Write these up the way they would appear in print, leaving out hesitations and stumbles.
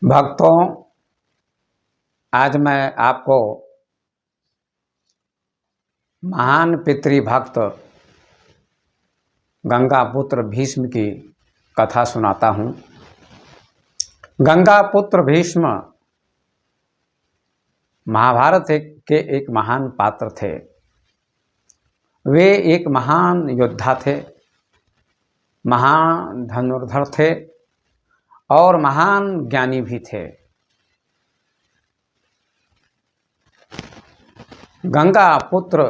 भक्तों, आज मैं आपको महान पितृभक्त गंगा पुत्र भीष्म की कथा सुनाता हूँ। गंगा पुत्र भीष्म महाभारत के एक महान पात्र थे। वे एक महान योद्धा थे, महान धनुर्धर थे और महान ज्ञानी भी थे। गंगा पुत्र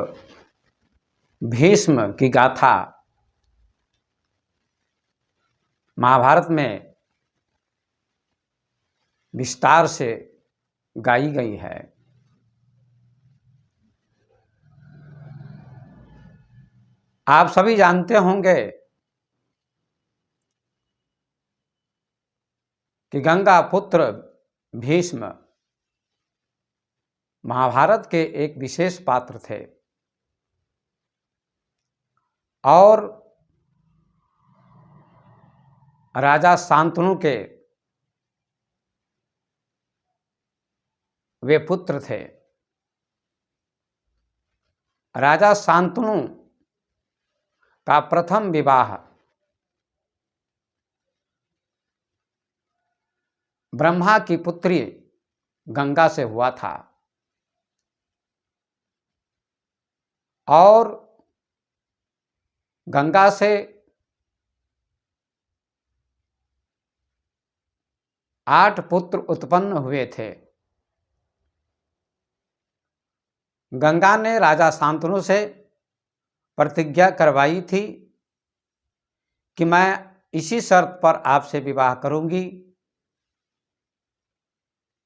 भीष्म की गाथा महाभारत में विस्तार से गाई गई है। आप सभी जानते होंगे कि गंगा पुत्र भीष्म महाभारत के एक विशेष पात्र थे और राजा शांतनु के वे पुत्र थे। राजा शांतनु का प्रथम विवाह ब्रह्मा की पुत्री गंगा से हुआ था और गंगा से 8 पुत्र उत्पन्न हुए थे। गंगा ने राजा शांतनु से प्रतिज्ञा करवाई थी कि मैं इसी शर्त पर आपसे विवाह करूंगी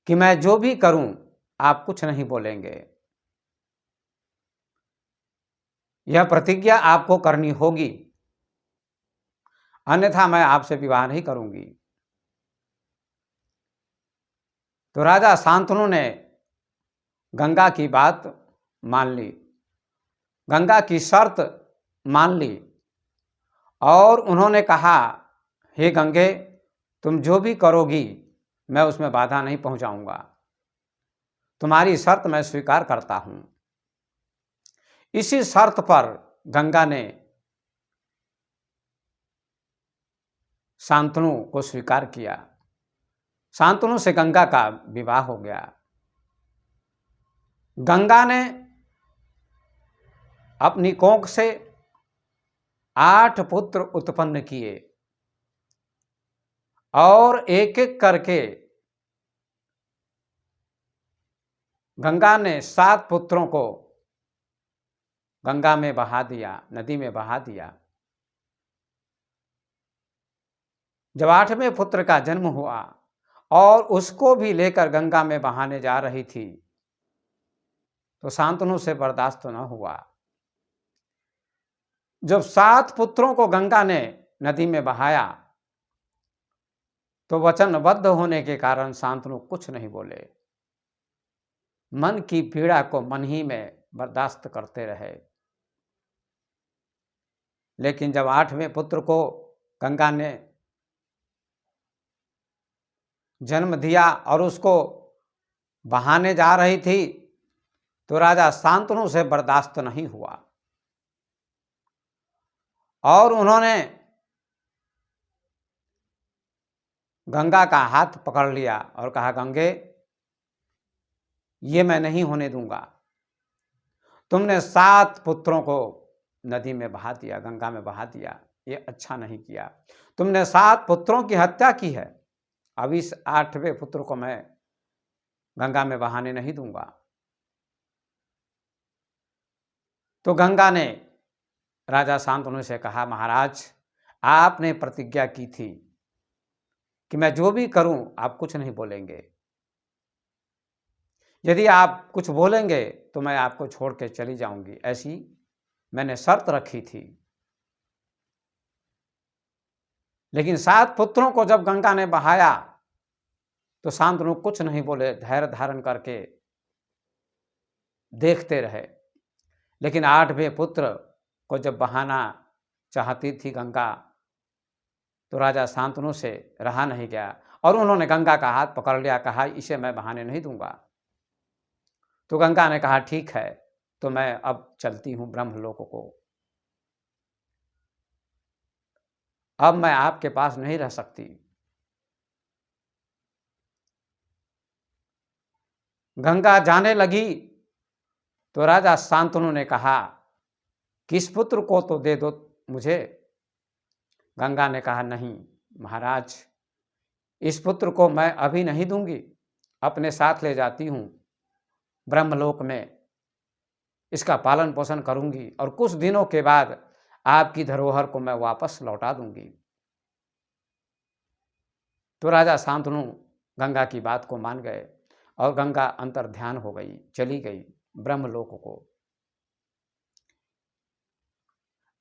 कि मैं जो भी करूं आप कुछ नहीं बोलेंगे। यह प्रतिज्ञा आपको करनी होगी, अन्यथा मैं आपसे विवाह नहीं करूंगी। तो राजा शांतनु ने गंगा की बात मान ली, गंगा की शर्त मान ली और उन्होंने कहा, हे गंगे, तुम जो भी करोगी मैं उसमें बाधा नहीं पहुंचाऊंगा, तुम्हारी शर्त मैं स्वीकार करता हूं। इसी शर्त पर गंगा ने शांतनु को स्वीकार किया। शांतनु से गंगा का विवाह हो गया। गंगा ने अपनी कोख से 8 पुत्र उत्पन्न किए और एक एक करके गंगा ने 7 पुत्रों को गंगा में बहा दिया, नदी में बहा दिया। जब 8वें पुत्र का जन्म हुआ और उसको भी लेकर गंगा में बहाने जा रही थी तो शांतनु से बर्दाश्त न हुआ। जब 7 पुत्रों को गंगा ने नदी में बहाया तो वचनबद्ध होने के कारण शांतनु कुछ नहीं बोले, मन की पीड़ा को मन ही में बर्दाश्त करते रहे। लेकिन जब 8वें पुत्र को गंगा ने जन्म दिया और उसको बहाने जा रही थी तो राजा शांतनु से बर्दाश्त नहीं हुआ और उन्होंने गंगा का हाथ पकड़ लिया और कहा, गंगे, ये मैं नहीं होने दूंगा। तुमने 7 पुत्रों को नदी में बहा दिया, गंगा में बहा दिया, ये अच्छा नहीं किया। तुमने 7 पुत्रों की हत्या की है, अब इस 8वें पुत्र को मैं गंगा में बहाने नहीं दूंगा। तो गंगा ने राजा शांतनु से कहा, महाराज, आपने प्रतिज्ञा की थी कि मैं जो भी करूं आप कुछ नहीं बोलेंगे। यदि आप कुछ बोलेंगे तो मैं आपको छोड़ के चली जाऊंगी, ऐसी मैंने शर्त रखी थी। लेकिन 7 पुत्रों को जब गंगा ने बहाया तो शांतनु कुछ नहीं बोले, धैर्य धारण करके देखते रहे। लेकिन 8वें पुत्र को जब बहाना चाहती थी गंगा तो राजा शांतनु से रहा नहीं गया और उन्होंने गंगा का हाथ पकड़ लिया, कहा इसे मैं बहाने नहीं दूंगा। तो गंगा ने कहा ठीक है, तो मैं अब चलती हूं ब्रह्मलोक को, अब मैं आपके पास नहीं रह सकती। गंगा जाने लगी तो राजा शांतनु ने कहा किस पुत्र को तो दे दो मुझे। गंगा ने कहा नहीं महाराज, इस पुत्र को मैं अभी नहीं दूंगी, अपने साथ ले जाती हूं ब्रह्मलोक में, इसका पालन पोषण करूंगी और कुछ दिनों के बाद आपकी धरोहर को मैं वापस लौटा दूंगी। तो राजा शांतनु गंगा की बात को मान गए और गंगा अंतर ध्यान हो गई, चली गई ब्रह्मलोक को।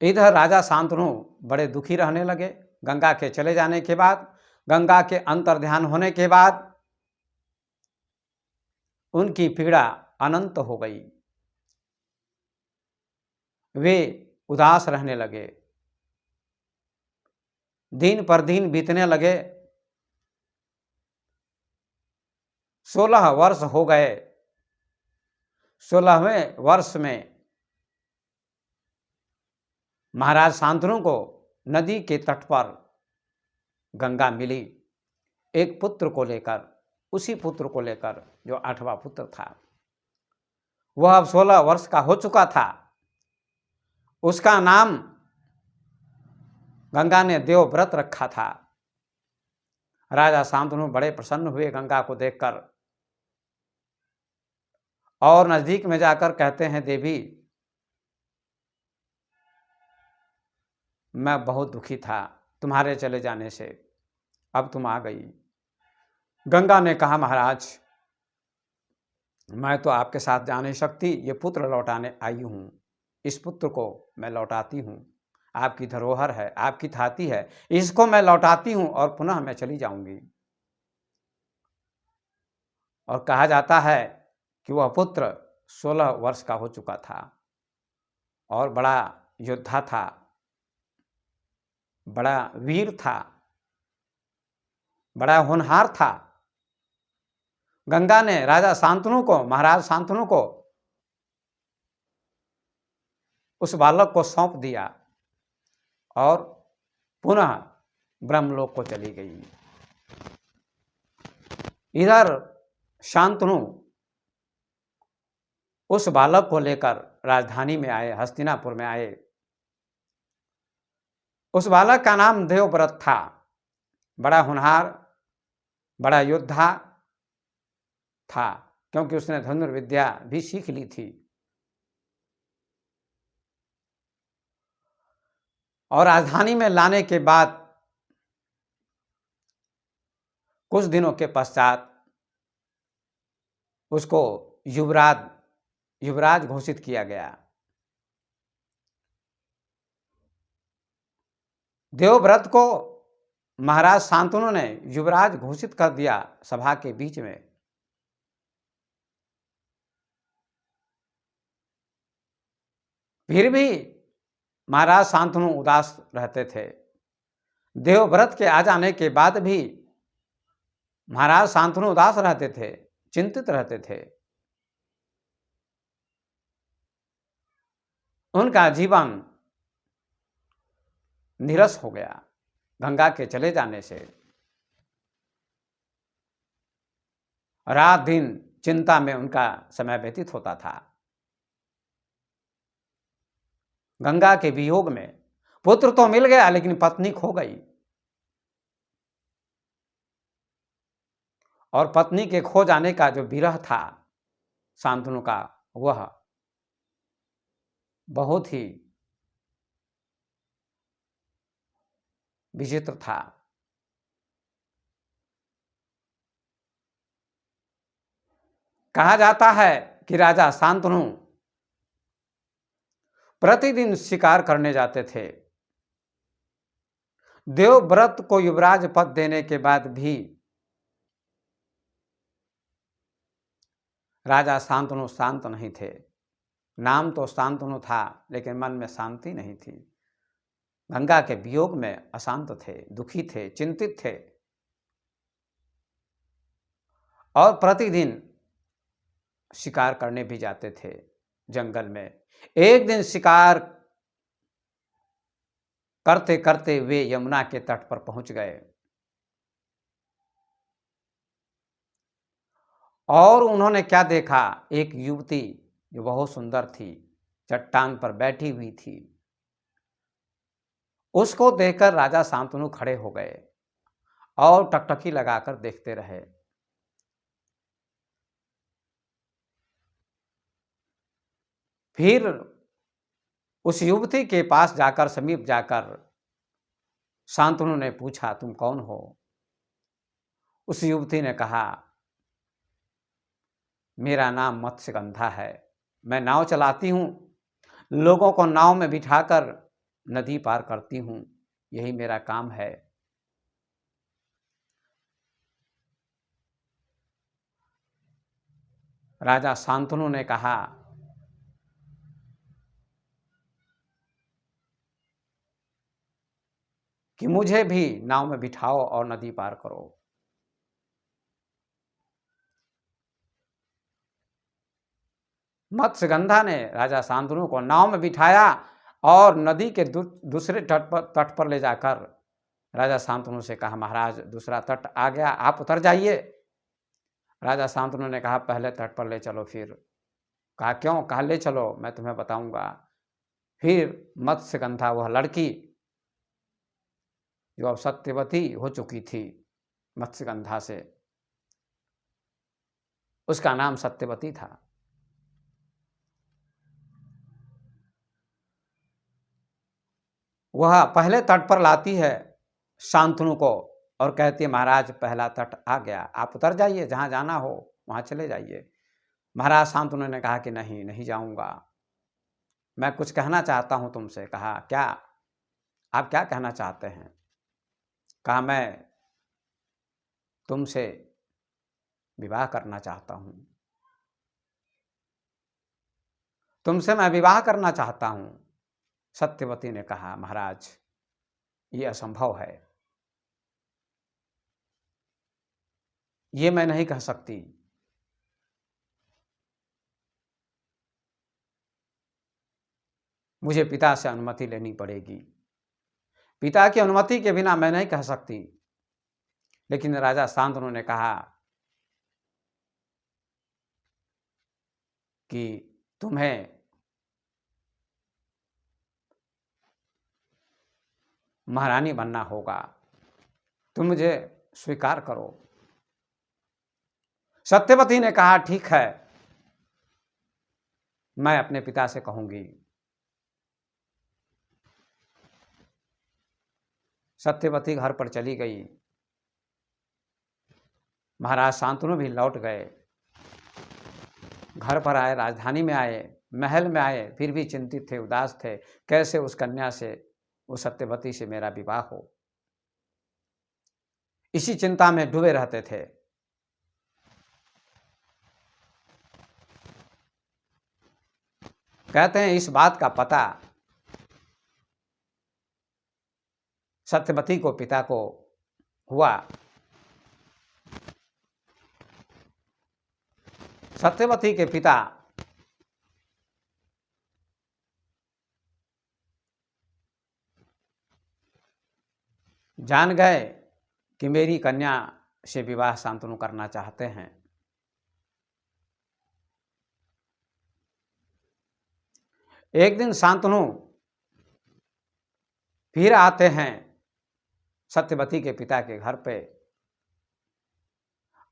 इधर राजा शांतनु बड़े दुखी रहने लगे। गंगा के चले जाने के बाद, गंगा के अंतर ध्यान होने के बाद उनकी पीड़ा अनंत हो गई। वे उदास रहने लगे, दिन पर दिन बीतने लगे। 16 वर्ष हो गए। 16वें वर्ष में महाराज शांतनु को नदी के तट पर गंगा मिली, एक पुत्र को लेकर, उसी पुत्र को लेकर जो 8वां पुत्र था। वह अब 16 वर्ष का हो चुका था। उसका नाम गंगा ने देवव्रत रखा था। राजा शांतनु बड़े प्रसन्न हुए गंगा को देखकर और नजदीक में जाकर कहते हैं देवी, मैं बहुत दुखी था तुम्हारे चले जाने से, अब तुम आ गई। गंगा ने कहा महाराज, मैं तो आपके साथ जा नहीं सकती, ये पुत्र लौटाने आई हूं, इस पुत्र को मैं लौटाती हूं, आपकी धरोहर है, आपकी थाती है, इसको मैं लौटाती हूं और पुनः मैं चली जाऊंगी। और कहा जाता है कि वह पुत्र 16 वर्ष का हो चुका था और बड़ा योद्धा था, बड़ा वीर था, बड़ा होनहार था। गंगा ने राजा शांतनु को, महाराज शांतनु को उस बालक को सौंप दिया और पुनः ब्रह्मलोक को चली गई। इधर शांतनु उस बालक को लेकर राजधानी में आए, हस्तिनापुर में आए। उस बालक का नाम देवव्रत था, बड़ा होनहार, बड़ा योद्धा था, क्योंकि उसने धनुर्विद्या भी सीख ली थी। और राजधानी में लाने के बाद कुछ दिनों के पश्चात उसको युवराज घोषित किया गया। देवव्रत को महाराज शांतनु ने युवराज घोषित कर दिया सभा के बीच में। फिर भी महाराज शांतनु उदास रहते थे। देवव्रत के आ जाने के बाद भी महाराज शांतनु उदास रहते थे, चिंतित रहते थे। उनका जीवन नीरस हो गया गंगा के चले जाने से। रात दिन चिंता में उनका समय व्यतीत होता था। गंगा के वियोग में पुत्र तो मिल गया लेकिन पत्नी खो गई, और पत्नी के खो जाने का जो विरह था शांतनु का, वह बहुत ही विचित्र था। कहा जाता है कि राजा शांतनु प्रतिदिन शिकार करने जाते थे। देवव्रत को युवराज पद देने के बाद भी राजा शांतनु शांत नहीं थे। नाम तो शांतनु था लेकिन मन में शांति नहीं थी। गंगा के वियोग में अशांत थे, दुखी थे, चिंतित थे। और प्रतिदिन शिकार करने भी जाते थे जंगल में। एक दिन शिकार करते करते वे यमुना के तट पर पहुंच गए और उन्होंने क्या देखा, एक युवती जो बहुत सुंदर थी चट्टान पर बैठी हुई थी। उसको देखकर राजा शांतनु खड़े हो गए और टकटकी लगाकर देखते रहे। फिर उस युवती के पास जाकर, समीप जाकर शांतनु ने पूछा, तुम कौन हो? उस युवती ने कहा, मेरा नाम मत्स्यगंधा है, मैं नाव चलाती हूँ, लोगों को नाव में बिठाकर नदी पार करती हूँ, यही मेरा काम है। राजा शांतनु ने कहा, कि मुझे भी नाव में बिठाओ और नदी पार करो। मत्स्यगंधा ने राजा शांतनु को नाव में बिठाया और नदी के दूसरे तट पर ले जाकर राजा शांतनु से कहा, महाराज दूसरा तट आ गया, आप उतर जाइए। राजा शांतनु ने कहा, पहले तट पर ले चलो। फिर कहा, क्यों? कहा, ले चलो, मैं तुम्हें बताऊंगा। फिर मत्स्यगंधा, वह लड़की जो अब सत्यवती हो चुकी थी मत्स्यगंधा से, उसका नाम सत्यवती था, वह पहले तट पर लाती है शांतनु को और कहती है, महाराज पहला तट आ गया, आप उतर जाइए, जहाँ जाना हो वहाँ चले जाइए। महाराज शांतनु ने कहा कि नहीं, नहीं जाऊंगा, मैं कुछ कहना चाहता हूँ तुमसे। कहा, क्या? आप क्या कहना चाहते हैं? कहा, मैं तुमसे विवाह करना चाहता हूँ, तुमसे मैं विवाह करना चाहता हूँ। सत्यवती ने कहा, महाराज ये असंभव है, ये मैं नहीं कह सकती। मुझे पिता से अनुमति लेनी पड़ेगी, पिता की अनुमति के बिना मैं नहीं कह सकती। लेकिन राजा शांतनु ने कहा कि तुम्हें महारानी बनना होगा, तुम मुझे स्वीकार करो। सत्यवती ने कहा, ठीक है, मैं अपने पिता से कहूंगी। सत्यवती घर पर चली गई। महाराज शांतनु भी लौट गए, घर पर आए, राजधानी में आए, महल में आए, फिर भी चिंतित थे, उदास थे, कैसे उस कन्या से, उस सत्यवती से मेरा विवाह हो। इसी चिंता में डूबे रहते थे। कहते हैं इस बात का पता सत्यवती को, पिता को हुआ। सत्यवती के पिता जान गए कि मेरी कन्या से विवाह शांतनु करना चाहते हैं। एक दिन शांतनु फिर आते हैं सत्यवती के पिता के घर पे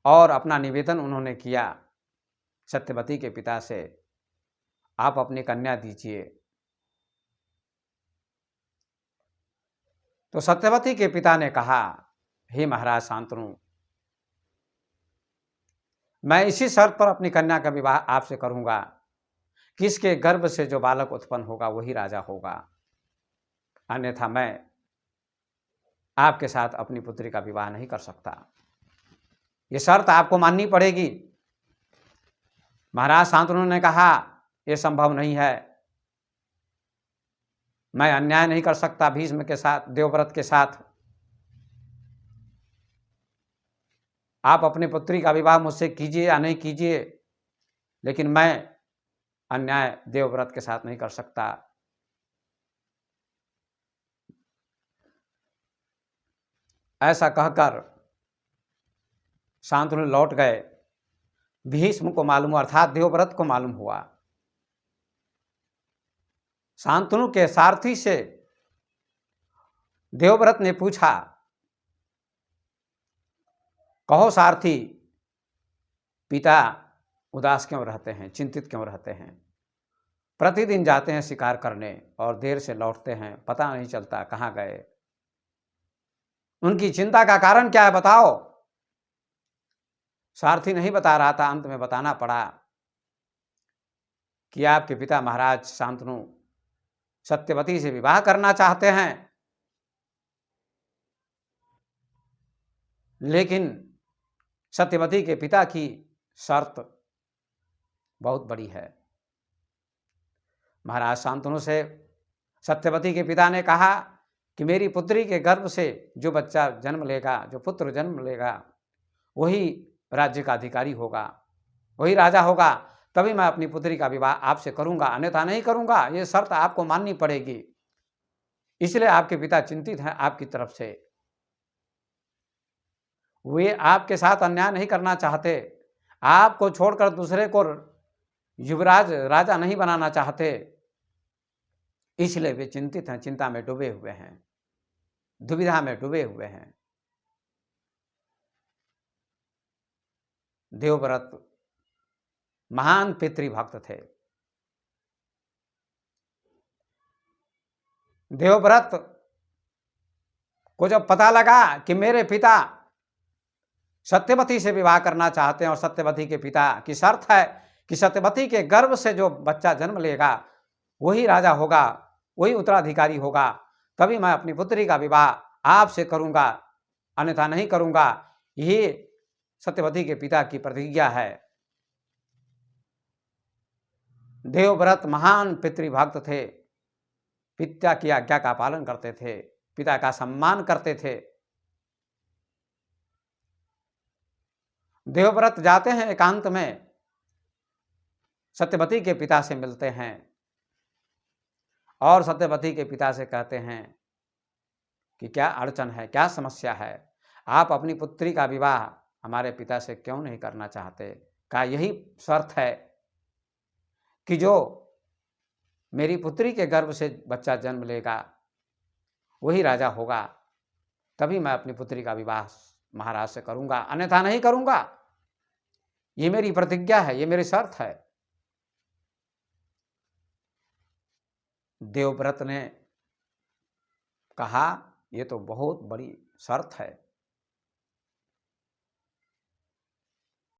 और अपना निवेदन उन्होंने किया सत्यवती के पिता से, आप अपनी कन्या दीजिए। तो सत्यवती के पिता ने कहा, हे महाराज शांतनु, मैं इसी शर्त पर अपनी कन्या का विवाह आपसे करूंगा कि इसके गर्भ से जो बालक उत्पन्न होगा वही राजा होगा, अन्यथा मैं आपके साथ अपनी पुत्री का विवाह नहीं कर सकता। ये शर्त आपको माननी पड़ेगी। महाराज शांतनु ने कहा, यह संभव नहीं है, मैं अन्याय नहीं कर सकता भीष्म के साथ, देवव्रत के साथ। आप अपनी पुत्री का विवाह मुझसे कीजिए या नहीं कीजिए, लेकिन मैं अन्याय देवव्रत के साथ नहीं कर सकता। ऐसा कहकर शांतनु लौट गए। भीष्म को मालूम हुआ, अर्थात देवव्रत को मालूम हुआ। शांतनु के सारथी से देवव्रत ने पूछा, कहो सारथी, पिता उदास क्यों रहते हैं, चिंतित क्यों रहते हैं? प्रतिदिन जाते हैं शिकार करने और देर से लौटते हैं, पता नहीं चलता कहाँ गए। उनकी चिंता का कारण क्या है, बताओ। सारथी नहीं बता रहा था, अंत में बताना पड़ा कि आपके पिता महाराज शांतनु सत्यवती से विवाह करना चाहते हैं, लेकिन सत्यवती के पिता की शर्त बहुत बड़ी है। महाराज शांतनु से सत्यवती के पिता ने कहा कि मेरी पुत्री के गर्भ से जो बच्चा जन्म लेगा, जो पुत्र जन्म लेगा, वही राज्य का अधिकारी होगा, वही राजा होगा, तभी मैं अपनी पुत्री का विवाह आपसे करूंगा, अन्यथा नहीं करूंगा। ये शर्त आपको माननी पड़ेगी। इसलिए आपके पिता चिंतित हैं आपकी तरफ से। वे आपके साथ अन्याय नहीं करना चाहते, आपको छोड़कर दूसरे को युवराज राजा नहीं बनाना चाहते, इसलिए वे चिंतित हैं, चिंता में डूबे हुए हैं, दुविधा में डूबे हुए हैं। देवव्रत महान पितृभक्त थे। देवव्रत को जब पता लगा कि मेरे पिता सत्यवती से विवाह करना चाहते हैं और सत्यवती के पिता की शर्त है कि सत्यवती के गर्भ से जो बच्चा जन्म लेगा वही राजा होगा, वही उत्तराधिकारी होगा, तभी मैं अपनी पुत्री का विवाह आपसे करूंगा, अन्यथा नहीं करूंगा। ये सत्यवती के पिता की प्रतिज्ञा है। देवव्रत महान पितृभक्त थे, पिता की आज्ञा का पालन करते थे, पिता का सम्मान करते थे। देवव्रत जाते हैं एकांत में, सत्यवती के पिता से मिलते हैं और सत्यवती के पिता से कहते हैं कि क्या अड़चन है, क्या समस्या है, आप अपनी पुत्री का विवाह हमारे पिता से क्यों नहीं करना चाहते? क्या यही शर्त है कि जो मेरी पुत्री के गर्भ से बच्चा जन्म लेगा वही राजा होगा, तभी मैं अपनी पुत्री का विवाह महाराज से करूंगा, अन्यथा नहीं करूंगा। ये मेरी प्रतिज्ञा है, ये मेरी शर्त है। देवव्रत ने कहा, ये तो बहुत बड़ी शर्त है,